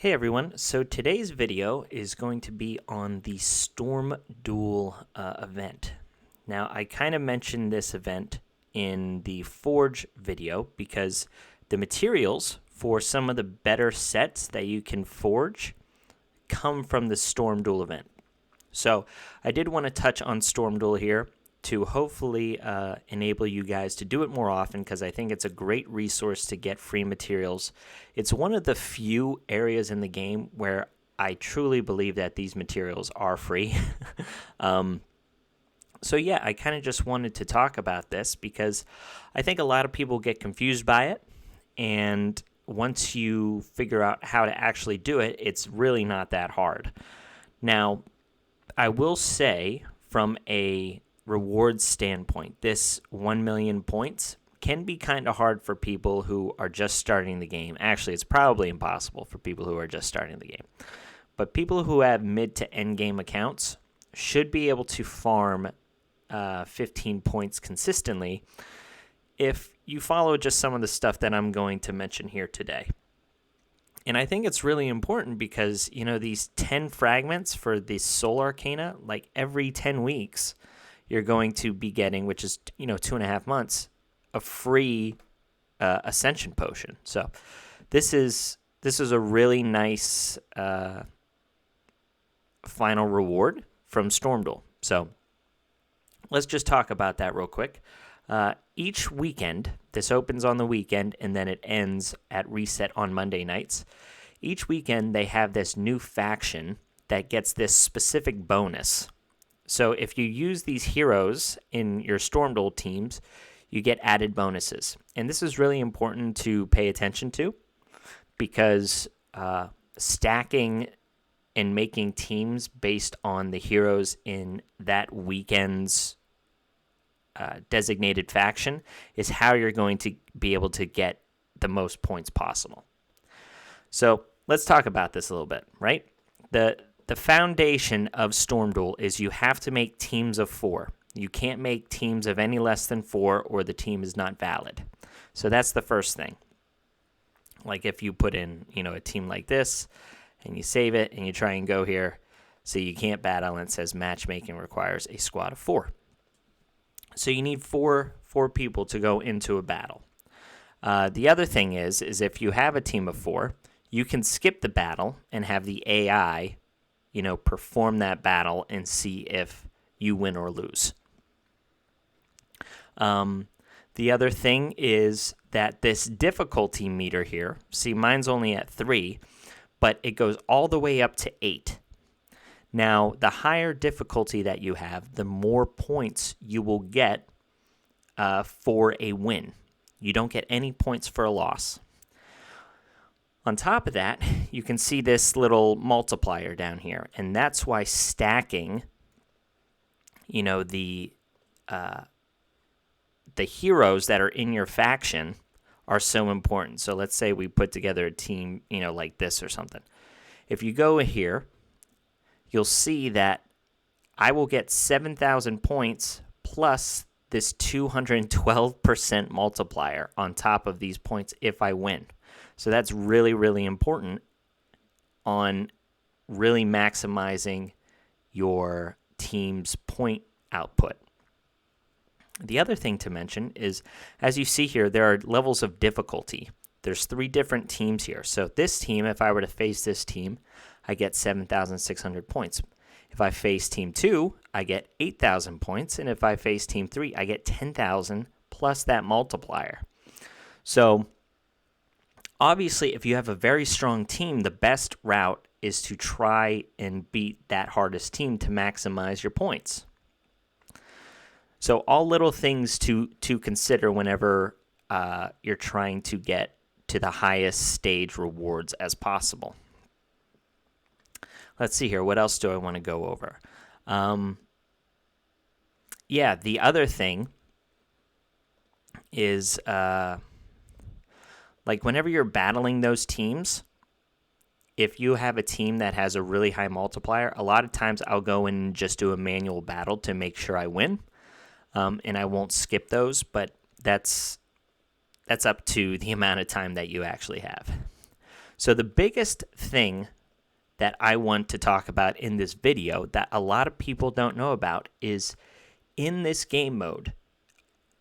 Hey everyone, so today's video is going to be on the Storm Duel event. Now, I kind of mentioned this event in the Forge video because the materials for some of the better sets that you can forge come from the Storm Duel event. So I did want to touch on Storm Duel here to hopefully enable you guys to do it more often, because I think it's a great resource to get free materials. It's one of the few areas in the game where I truly believe that these materials are free. So yeah, I kind of just wanted to talk about this because I think a lot of people get confused by it, and once you figure out how to actually do it, it's really not that hard. Now, I will say from a reward standpoint, this 1 million points can be kind of hard for people who are just starting the game. Actually, it's probably impossible for people who are just starting the game. But people who have mid to end game accounts should be able to farm 15 points consistently if you follow just some of the stuff that I'm going to mention here today. And I think it's really important because, you know, these 10 fragments for the Soul Arcana, like every 10 weeks, you're going to be getting, which is, 2.5 months, a free Ascension Potion. So this is a really nice final reward from Storm Duel. So let's just talk about that real quick. Each weekend, this opens on the weekend, and then it ends at reset on Monday nights. Each weekend, they have this new faction that gets this specific bonus. So if you use these heroes in your Storm Duel teams, you get added bonuses. And this is really important to pay attention to because stacking and making teams based on the heroes in that weekend's designated faction is how you're going to be able to get the most points possible. So let's talk about this a little bit, right? The foundation of Storm Duel is you have to make teams of 4. You can't make teams of any less than 4 or the team is not valid. So that's the first thing. Like if you put in, a team like this and you save it and you try and go here, so you can't battle and it says matchmaking requires a squad of 4. So you need four people to go into a battle. The other thing is if you have a team of 4, you can skip the battle and have the AI, perform that battle and see if you win or lose. The other thing is that this difficulty meter here, see mine's only at 3, but it goes all the way up to 8. Now, the higher difficulty that you have, the more points you will get for a win. You don't get any points for a loss. On top of that, you can see this little multiplier down here, and that's why stacking, the heroes that are in your faction are so important. So let's say we put together a team, like this or something. If you go here, you'll see that I will get 7,000 points plus this 212% multiplier on top of these points if I win. So that's really, really important on really maximizing your team's point output. The other thing to mention is, as you see here, there are levels of difficulty. There's 3 different teams here. So this team, if I were to face this team, I get 7,600 points. If I face Team 2, I get 8,000 points. And if I face Team 3, I get 10,000 plus that multiplier. So obviously, if you have a very strong team, the best route is to try and beat that hardest team to maximize your points. So all little things to consider whenever you're trying to get to the highest stage rewards as possible. Let's see here. What else do I want to go over? The other thing is like whenever you're battling those teams, if you have a team that has a really high multiplier, a lot of times I'll go in and just do a manual battle to make sure I win. And I won't skip those, but that's up to the amount of time that you actually have. So the biggest thing that I want to talk about in this video that a lot of people don't know about is in this game mode,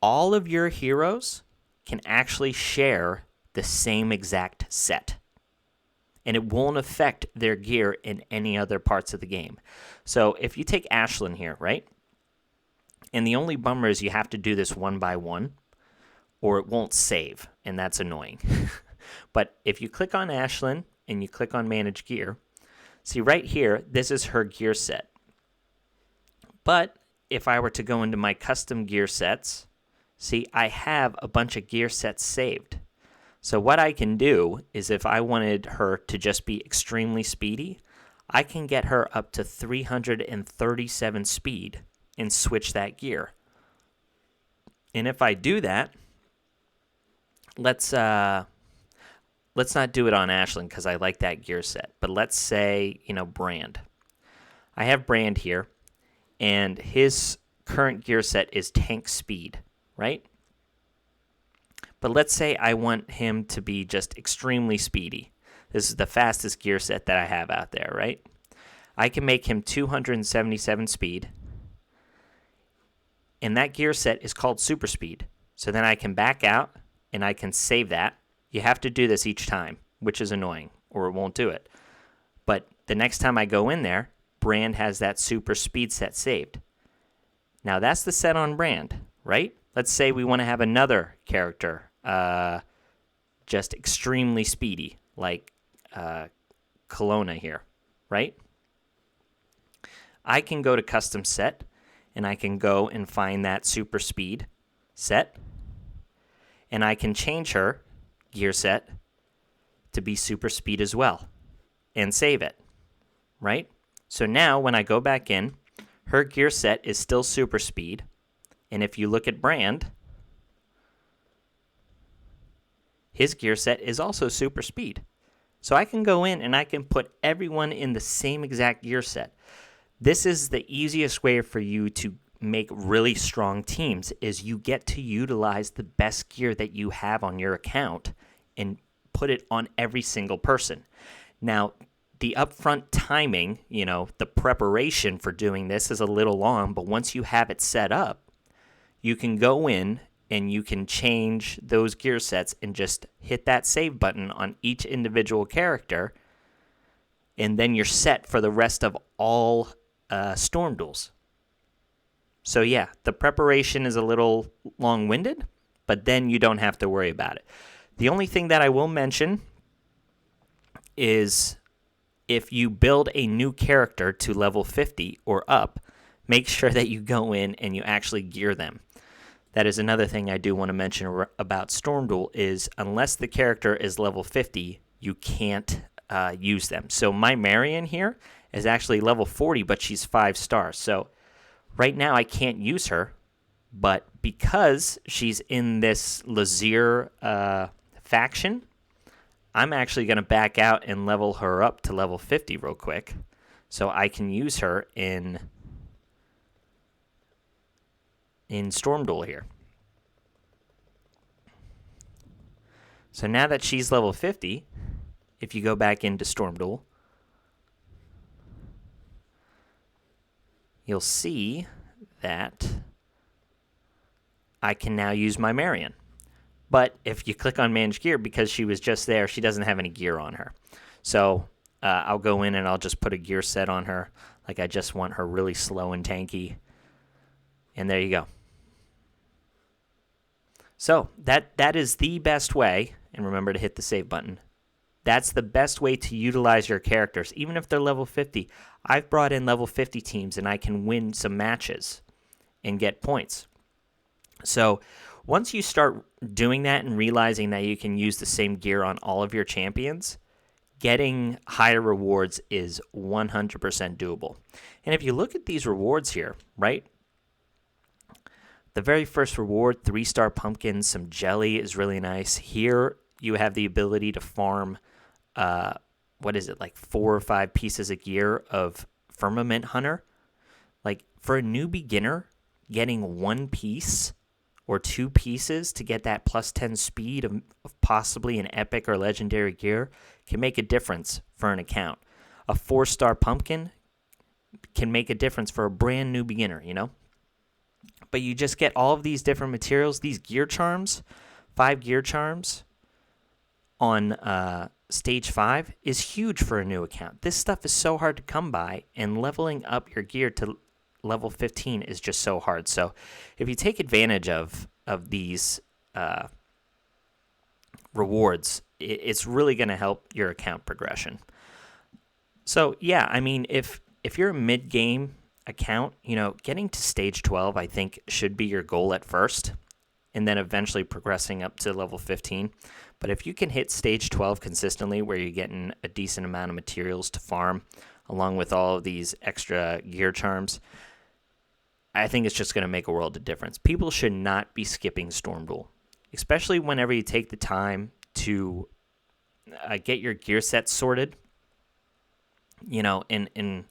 all of your heroes can actually share the same exact set. And it won't affect their gear in any other parts of the game. So if you take Ashlyn here, right? And the only bummer is you have to do this one by one, or it won't save, and that's annoying. But if you click on Ashlyn and you click on Manage Gear, see right here, this is her gear set. But if I were to go into my custom gear sets, see, I have a bunch of gear sets saved. So what I can do is if I wanted her to just be extremely speedy, I can get her up to 337 speed and switch that gear. And if I do that, let's not do it on Ashlyn because I like that gear set. But let's say, Brand. I have Brand here, and his current gear set is tank speed, right? But let's say I want him to be just extremely speedy. This is the fastest gear set that I have out there, right? I can make him 277 speed, and that gear set is called super speed. So then I can back out, and I can save that. You have to do this each time, which is annoying, or it won't do it. But the next time I go in there, Brand has that super speed set saved. Now that's the set on Brand, right? Let's say we want to have another character just extremely speedy, like Kelowna here, right? I can go to custom set, and I can go and find that super speed set, and I can change her gear set to be super speed as well and save it, right? So now when I go back in, her gear set is still super speed, and if you look at Brand, his gear set is also super speed. So I can go in and I can put everyone in the same exact gear set. This is the easiest way for you to make really strong teams, is you get to utilize the best gear that you have on your account and put it on every single person. Now, the upfront timing, the preparation for doing this is a little long, but once you have it set up, you can go in and you can change those gear sets and just hit that save button on each individual character, and then you're set for the rest of all Storm Duels. So yeah, the preparation is a little long-winded, but then you don't have to worry about it. The only thing that I will mention is if you build a new character to level 50 or up, make sure that you go in and you actually gear them. That is another thing I do want to mention about Storm Duel is unless the character is level 50, you can't use them. So my Marion here is actually level 40, but she's 5 stars. So right now I can't use her, but because she's in this Lazier faction, I'm actually going to back out and level her up to level 50 real quick so I can use her in Storm Duel here. So now that she's level 50, if you go back into Storm Duel, you'll see that I can now use my Marion. But if you click on Manage Gear, because she was just there, she doesn't have any gear on her. So I'll go in and I'll just put a gear set on her. Like I just want her really slow and tanky. And there you go. So that is the best way, and remember to hit the save button. That's the best way to utilize your characters, even if they're level 50. I've brought in level 50 teams, and I can win some matches and get points. So once you start doing that and realizing that you can use the same gear on all of your champions, getting higher rewards is 100% doable. And if you look at these rewards here, right? The very first reward, 3-star pumpkins, some jelly is really nice. Here you have the ability to farm, like 4 or 5 pieces of gear of Firmament Hunter. Like for a new beginner, getting 1 piece or 2 pieces to get that plus 10 speed of possibly an epic or legendary gear can make a difference for an account. A 4-star pumpkin can make a difference for a brand new beginner, But you just get all of these different materials, these gear charms, 5 gear charms on stage 5 is huge for a new account. This stuff is so hard to come by, and leveling up your gear to level 15 is just so hard. So if you take advantage of these rewards, it's really going to help your account progression. So yeah, I mean, if you're a mid-game account, getting to stage 12, I think, should be your goal at first, and then eventually progressing up to level 15. But if you can hit stage 12 consistently, where you're getting a decent amount of materials to farm, along with all of these extra gear charms, I think it's just going to make a world of difference. People should not be skipping Storm Duel, especially whenever you take the time to get your gear set sorted, and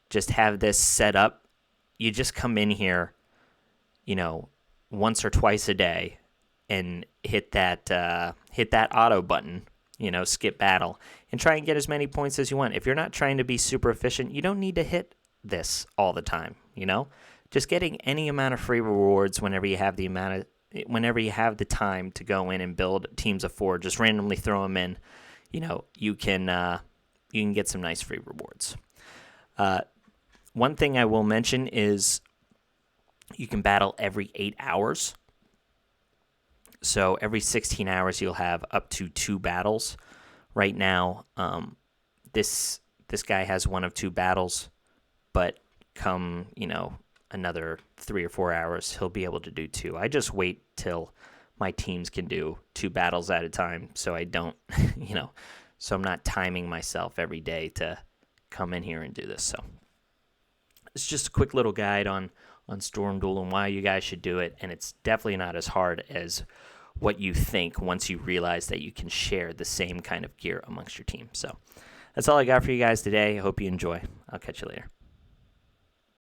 just have this set up. You just come in here, once or twice a day and hit that auto button, skip battle, and try and get as many points as you want. If you're not trying to be super efficient, you don't need to hit this all the time, Just getting any amount of free rewards whenever you have the time to go in and build teams of 4, just randomly throw them in, you can get some nice free rewards. One thing I will mention is you can battle every 8 hours. So every 16 hours you'll have up to 2 battles. Right now, this guy has 1 of 2 battles, but come, another 3 or 4 hours, he'll be able to do 2. I just wait till my teams can do 2 battles at a time, so I don't, so I'm not timing myself every day to come in here and do this. So it's just a quick little guide on Storm Duel and why you guys should do it, and it's definitely not as hard as what you think once you realize that you can share the same kind of gear amongst your team. So that's all I got for you guys today. I hope you enjoy. I'll catch you later.